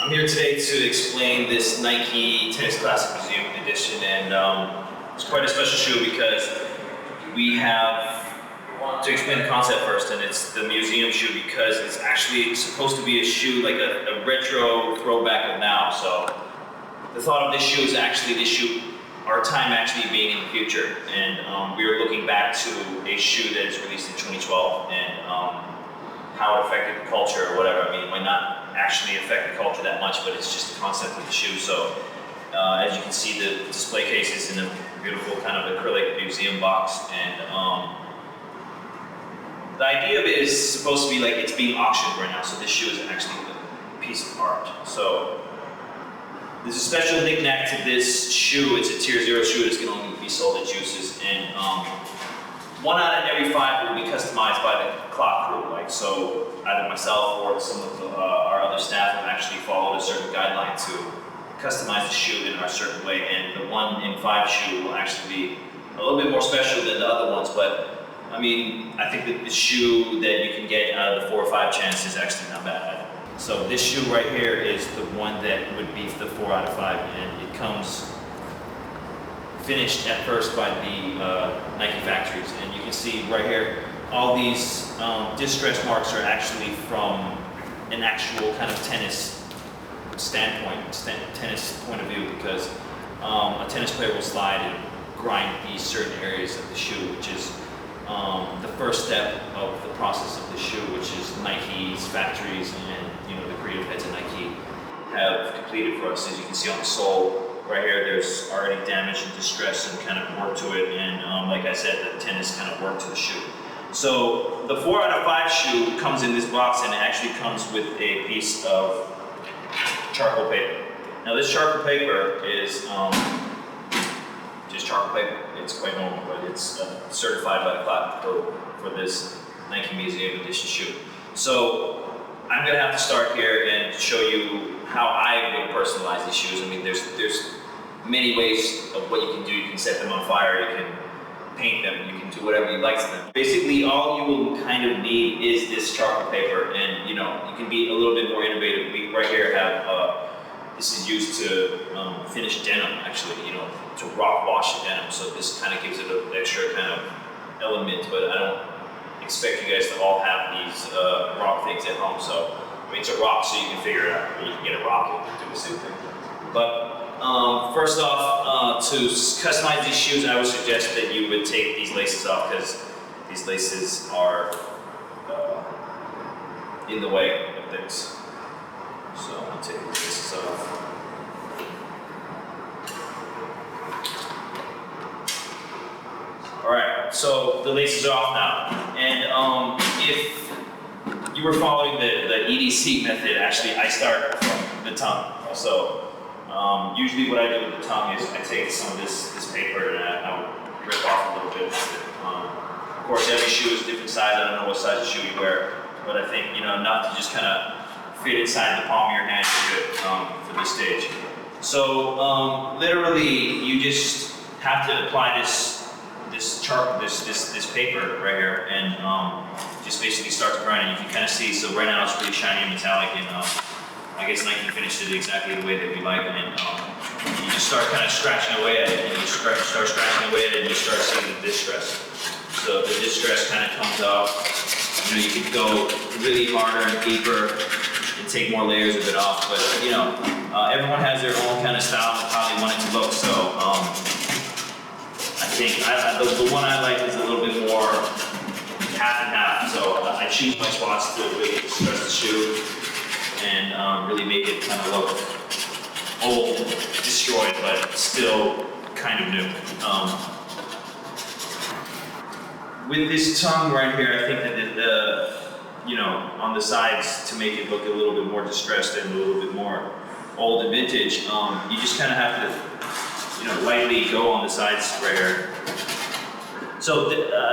I'm here today to explain this Nike Tennis Classic Museum Edition, and it's quite a special shoe because we have to explain the concept first, and it's the museum shoe because it's actually supposed to be a shoe, like a retro throwback of now. So the thought of this shoe is actually this shoe, our time actually being in the future, and we are looking back to a shoe that is released in 2012 and how it affected the culture or whatever. I mean, it might not actually affect the culture that much, but it's just the concept of the shoe. So as you can see, the display case is in a beautiful kind of acrylic museum box, and the idea of it is supposed to be like it's being auctioned right now. So this shoe is actually a piece of art. So there's a special knick-knack to this shoe. It's a tier 0 shoe that's going to only be sold at Juices, and 1 out of every 5 will be customized by the CLOT crew. Like, so either myself or some of our other staff have actually followed a certain guideline to customize the shoe in a certain way, and the 1 in 5 shoe will actually be a little bit more special than the other ones. But I mean, I think that the shoe that you can get out of the 4 or 5 chance is actually not bad. So this shoe right here is the one that would be the 4 out of 5, and it comes finished at first by the Nike factories. And you can see right here, all these distress marks are actually from an actual kind of tennis standpoint, tennis point of view, because a tennis player will slide and grind these certain areas of the shoe, which is the first step of the process of the shoe, which is Nike's factories and the creative heads of Nike have completed for us. As you can see on the sole right here, there's already damage and distress and kind of work to it, and like I said, the tennis kind of work to the shoe. So the 4 out of 5 shoe comes in this box, and it actually comes with a piece of charcoal paper. Now this charcoal paper is just charcoal paper. It's quite normal, but it's certified by the CLOT for this Nike Museum Edition shoe. So I'm gonna have to start here and show you how I would personalize these shoes. I mean, there's many ways of what you can do. You can set them on fire, you can paint them, you can do whatever you like to them. Basically, all you will kind of need is this charcoal paper, and you can be a little bit more innovative. We right here have this is used to finish denim, actually, to rock wash the denim. So this kind of gives it an extra kind of element, but I don't expect you guys to all have these rock things at home. So I mean, it's a rock, so you can figure it out. Or you can get a rock and do the same thing. But first off, to customize these shoes, I would suggest that you would take these laces off, because these laces are in the way of things. So I'm going to take these laces off. Alright, so the laces are off now. And if you were following the EDC method, actually I start from the tongue. So usually what I do with the tongue is I take some of this paper and I would rip off a little bit. Of course, every shoe is a different size. I don't know what size of shoe you wear, but I think enough to just kind of fit inside the palm of your hand is good for this stage. So literally, you just have to apply this paper right here, and just basically start to grind it. You can kind of see. So right now it's really shiny and metallic, and I guess Nike finished it exactly the way that we like, and you just start kind of scratching away at it, and you start scratching away at it, and you start seeing the distress. So the distress kind of comes off. You can go really harder and deeper and take more layers of it off, but everyone has their own kind of style of how they want it to look. So I think the one I like is a little bit more half and half. So I choose my spots to really distress the shoe and really make it kind of look old, destroyed, but still kind of new. With this tongue right here, I think that on the sides, to make it look a little bit more distressed and a little bit more old and vintage, you just kind of have to lightly go on the sides right here. So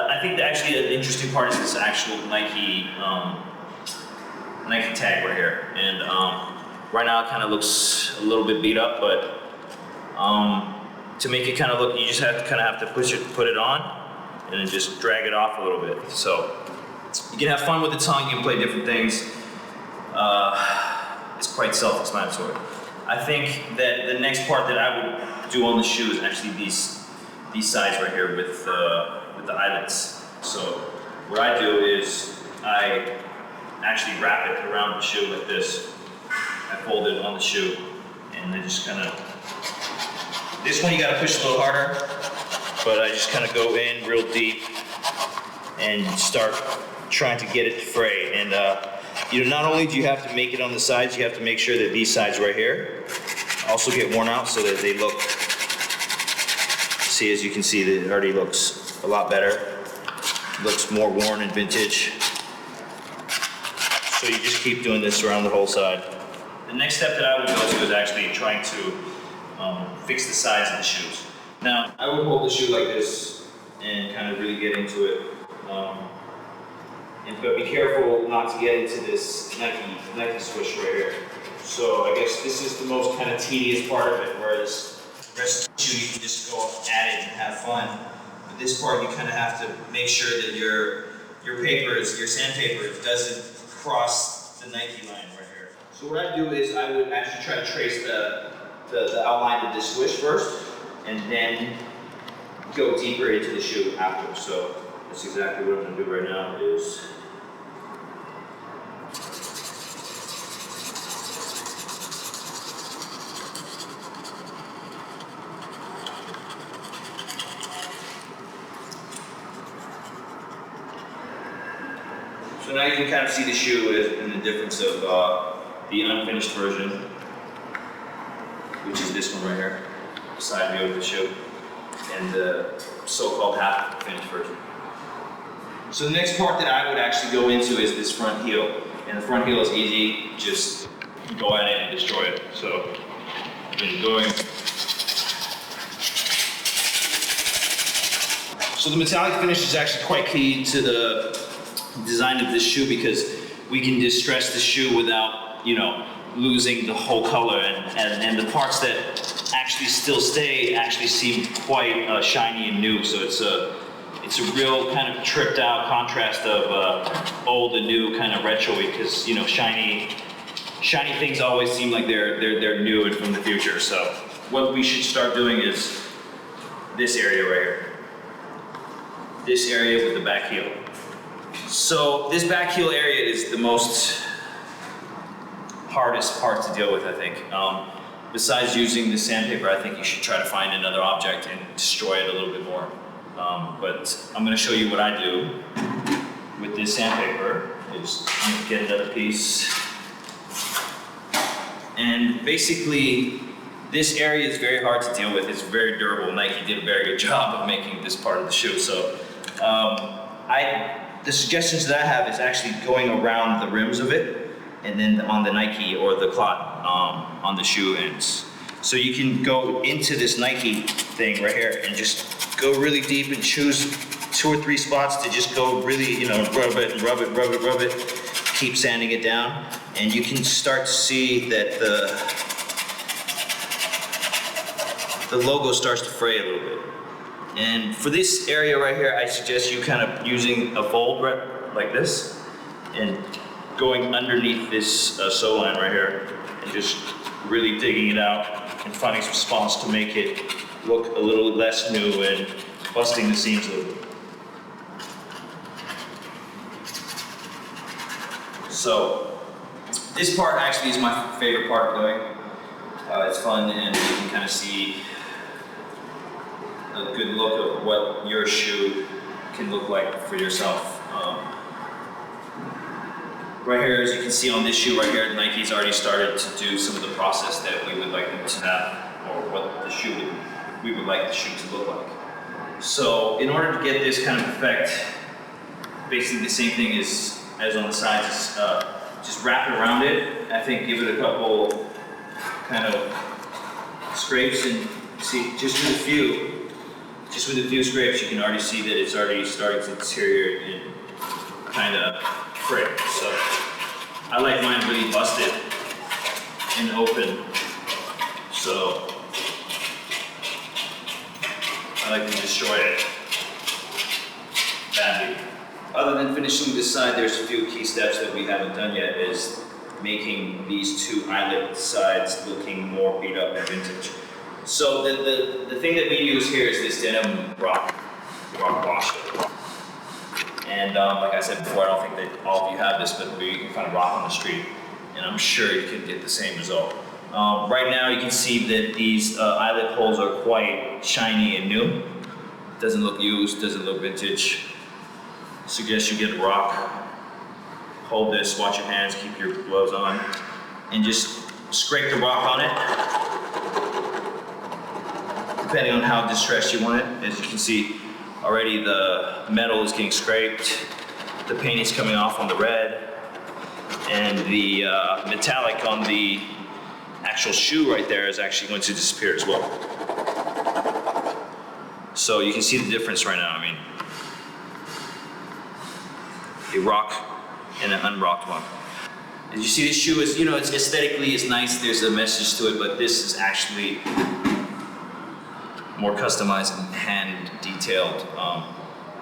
I think that actually an interesting part is this actual Nike tag right here, and right now it kind of looks a little bit beat up, but to make it kind of look, you just have to put it on and then just drag it off a little bit. So you can have fun with the tongue, you can play different things. it's quite self-explanatory. I think that the next part that I would do on the shoe is actually these sides right here with the eyelets. So what I do is I actually wrap it around the shoe like this. I fold it on the shoe, and I just kind of. This one you got to push a little harder, but I just kind of go in real deep and start trying to get it to fray. And you know, not only do you have to make it on the sides, you have to make sure that these sides right here also get worn out so that they look. See, as you can see, that it already looks a lot better. Looks more worn and vintage. So you just keep doing this around the whole side. The next step that I would go to is actually trying to fix the sides of the shoes. Now, I would hold the shoe like this and kind of really get into it. But be careful not to get into this Nike swoosh right here. So I guess this is the most kind of tedious part of it, whereas the rest of the shoe you can just go at it and have fun. But this part you kind of have to make sure that your sandpaper doesn't cross the Nike line right here. So what I do is I would actually try to trace the outline of this swoosh first, and then go deeper into the shoe after. So that's exactly what I'm going to do right now is so now you can kind of see the shoe and the difference of the unfinished version, which is this one right here, the side view of the shoe, and the so-called half finished version. So the next part that I would actually go into is this front heel. And the front heel is easy, just go at it and destroy it. So I've been going. So the metallic finish is actually quite key to the design of this shoe because we can distress the shoe without, you know, losing the whole color, and the parts that actually still stay actually seem quite shiny and new. So it's a real kind of tripped out contrast of old and new, kind of retro-y, because, you know, shiny things always seem like they're new and from the future. So what we should start doing is this area right here. This area with the back heel. So this back heel area is the most hardest part to deal with, I think. Besides using the sandpaper, I think you should try to find another object and destroy it a little bit more. But I'm going to show you what I do with this sandpaper. Is I'm going to get another piece. And basically, this area is very hard to deal with. It's very durable. Nike did a very good job of making this part of the shoe. So the suggestions that I have is actually going around the rims of it, and then on the Nike or the CLOT on the shoe ends. So you can go into this Nike thing right here and just go really deep and choose 2 or 3 spots to just go really, you know, rub it and rub it, rub it, rub it. Keep sanding it down, and you can start to see that the logo starts to fray a little bit. And for this area right here, I suggest you kind of using a fold like this and going underneath this sew line right here and just really digging it out and finding some spots to make it look a little less new and busting the seams a little bit. So this part actually is my favorite part of doing. It's fun, and you can kind of see a good look of what your shoe can look like for yourself. Right here, as you can see on this shoe right here, Nike's already started to do some of the process that we would like them to have, or what the shoe we would like the shoe to look like. So in order to get this kind of effect, basically the same thing as on the sides, just wrap it around it. I think give it a couple kind of scrapes, and see, just with a few scrapes, you can already see that it's already starting to deteriorate and kind of fray. So I like mine really busted and open. So I like to destroy it badly. Other than finishing this side, there's a few key steps that we haven't done yet. Is making these two eyelet sides looking more beat up and vintage. So the thing that we use here is this denim rock wash. And like I said before, I don't think that all of you have this, but you can find rock on the street, and I'm sure you can get the same result. Right now you can see that these eyelet holes are quite shiny and new. Doesn't look used, doesn't look vintage. Suggest you get a rock. Hold this, wash your hands, keep your gloves on, and just scrape the rock on it, depending on how distressed you want it. As you can see, already the metal is getting scraped, the paint is coming off on the red, and the metallic on the actual shoe right there is actually going to disappear as well. So you can see the difference right now. I mean, a rock and an unrocked one. As you see, this shoe is, it's aesthetically it's nice. There's a message to it, but this is actually more customized and hand detailed.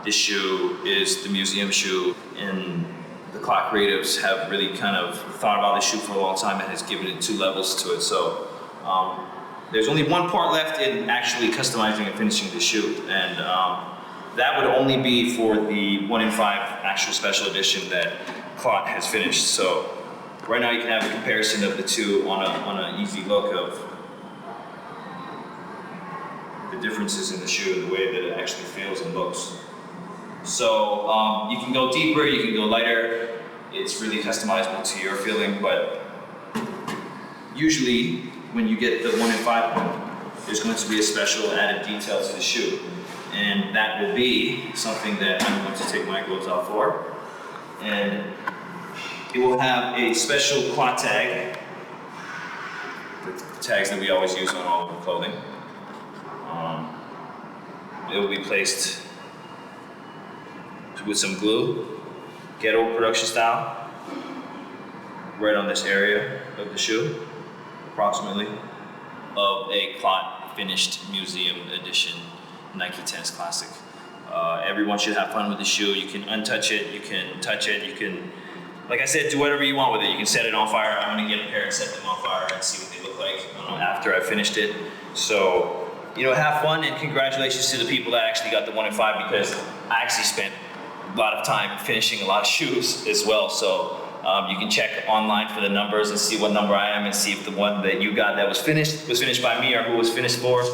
This shoe is the museum shoe, and the CLOT creatives have really kind of thought about this shoe for a long time and has given it 2 levels to it. So there's only one part left in actually customizing and finishing the shoe, and that would only be for the 1 in 5 actual special edition that CLOT has finished. So right now you can have a comparison of the two on an easy look of the differences in the shoe and the way that it actually feels and looks. So you can go deeper, you can go lighter. It's really customizable to your feeling, but usually when you get the 1 in 5 one, there's going to be a special added detail to the shoe. And that will be something that I'm going to take my gloves off for. And it will have a special CLOT tag, the tags that we always use on all of the clothing. It will be placed with some glue, ghetto production style, right on this area of the shoe, approximately, of a CLOT finished museum edition Nike Tennis Classic. Everyone should have fun with the shoe. You can untouch it, you can touch it, you can, like I said, do whatever you want with it. You can set it on fire. I'm gonna get a pair and set them on fire and see what they look like after I finished it. So, have fun, and congratulations to the people that actually got the 1 in 5, because I actually spent a lot of time finishing a lot of shoes as well. So you can check online for the numbers and see what number I am and see if the one that you got that was finished by me or who was finished for.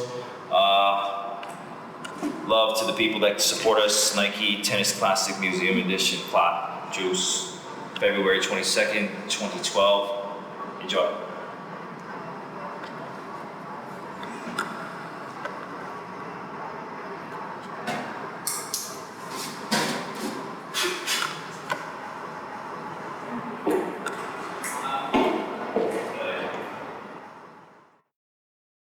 Love to the people that support us. Nike Tennis Classic Museum Edition CLOT Juice, February 22nd, 2012. Enjoy.